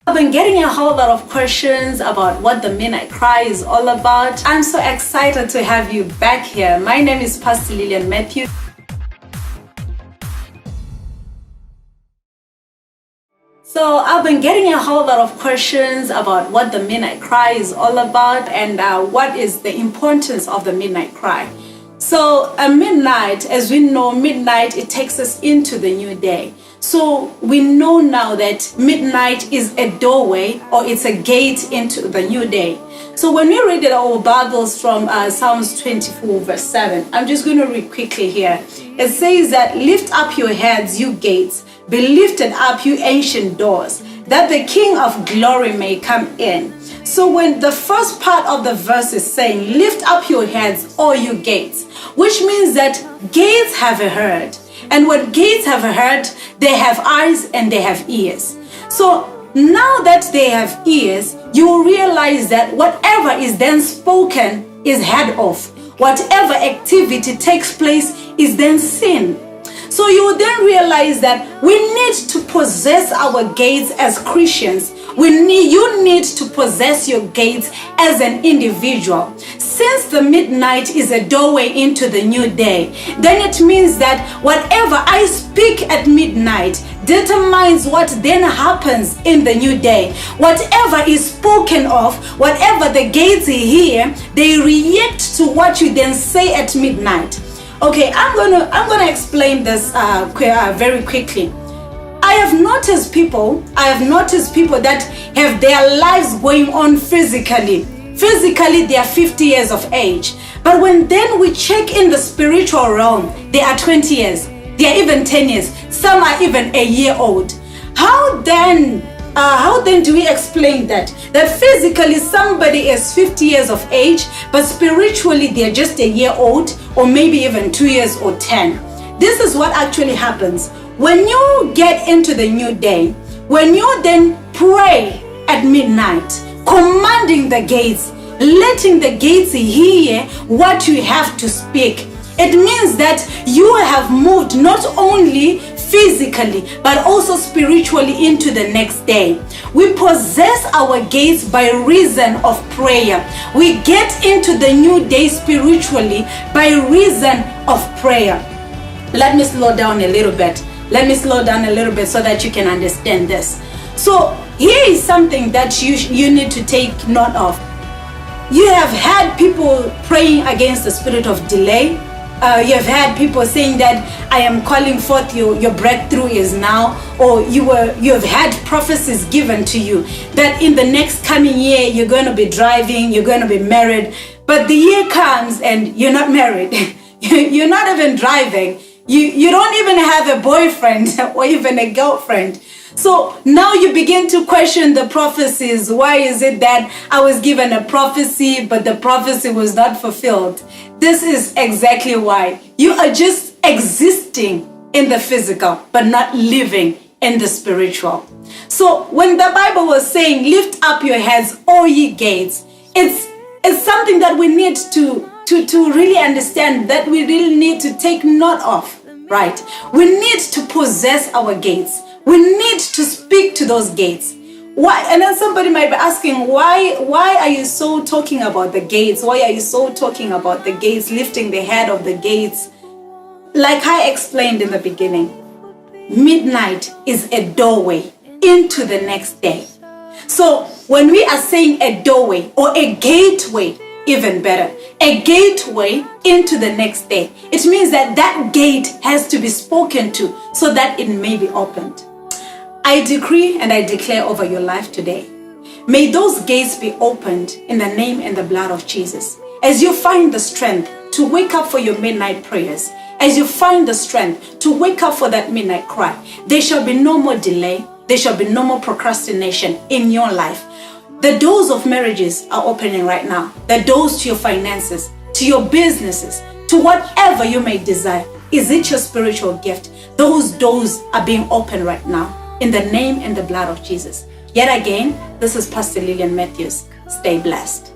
I've been getting a whole lot of questions about what the midnight cry is all about. I'm so excited to have you back here. My name is Pastor Lilian Matthew. So I've been getting a whole lot of questions about what the midnight cry is all about and what is the importance of the midnight cry. So at midnight, as we know, midnight, it takes us into the new day. So we know now that midnight is a doorway, or it's a gate into the new day. So when we read our Bibles from Psalms 24 verse 7, I'm just going to read quickly here. It says that, "Lift up your heads, you gates, be lifted up, you ancient doors, that the King of glory may come in." So when the first part of the verse is saying, "Lift up your heads, all you gates," which means that gates have a heard. And when gates have a heard, they have eyes and they have ears. So now that they have ears, you will realize that whatever is then spoken is heard of. Whatever activity takes place is then seen. So you will then realize that we need to possess our gates as Christians. You need to possess your gates as an individual. Since the midnight is a doorway into the new day, then it means that whatever I speak at midnight determines what then happens in the new day. Whatever is spoken of, whatever the gates hear, they react to what you then say at midnight. Okay, I'm gonna explain this very quickly. I have noticed people that have their lives going on physically. Physically, they are 50 years of age. But when then we check in the spiritual realm, they are 20 years. They are even 10 years. Some are even a year old. How then do we explain that? That physically somebody is 50 years of age, but spiritually they're just a year old, or maybe even 2 years or 10. This is what actually happens. When you get into the new day, when you then pray at midnight, commanding the gates, letting the gates hear what you have to speak, it means that you have moved not only physically but also spiritually into the next day. We possess our gates by reason of prayer. We get into the new day spiritually by reason of prayer. Let me slow down a little bit. So that you can understand this. So here is something that you need to take note of. You have had people praying against the spirit of delay. You have had people saying that, "I am calling forth your breakthrough is now," or you have had prophecies given to you that in the next coming year you're going to be driving, you're going to be married, but the year comes and you're not married. You're not even driving. You don't even have a boyfriend or even a girlfriend. So now you begin to question the prophecies. Why is it that I was given a prophecy, but the prophecy was not fulfilled? This is exactly why. You are just existing in the physical, but not living in the spiritual. So when the Bible was saying, "Lift up your heads, all ye gates," it's something that we need to really understand, that we really need to take note of, right? We need to possess our gates. We need to speak to those gates. Why? And then somebody might be asking, why are you so talking about the gates? Why are you so talking about the gates, lifting the head of the gates? Like I explained in the beginning, midnight is a doorway into the next day. So when we are saying a doorway or a gateway, even better, a gateway into the next day, it means that that gate has to be spoken to so that it may be opened. I decree and I declare over your life today, may those gates be opened in the name and the blood of Jesus. As you find the strength to wake up for your midnight prayers, as you find the strength to wake up for that midnight cry, there shall be no more delay, there shall be no more procrastination in your life. The doors of marriages are opening right now. The doors to your finances, to your businesses, to whatever you may desire. Is it your spiritual gift? Those doors are being opened right now in the name and the blood of Jesus. Yet again, this is Pastor Lilian Matthews. Stay blessed.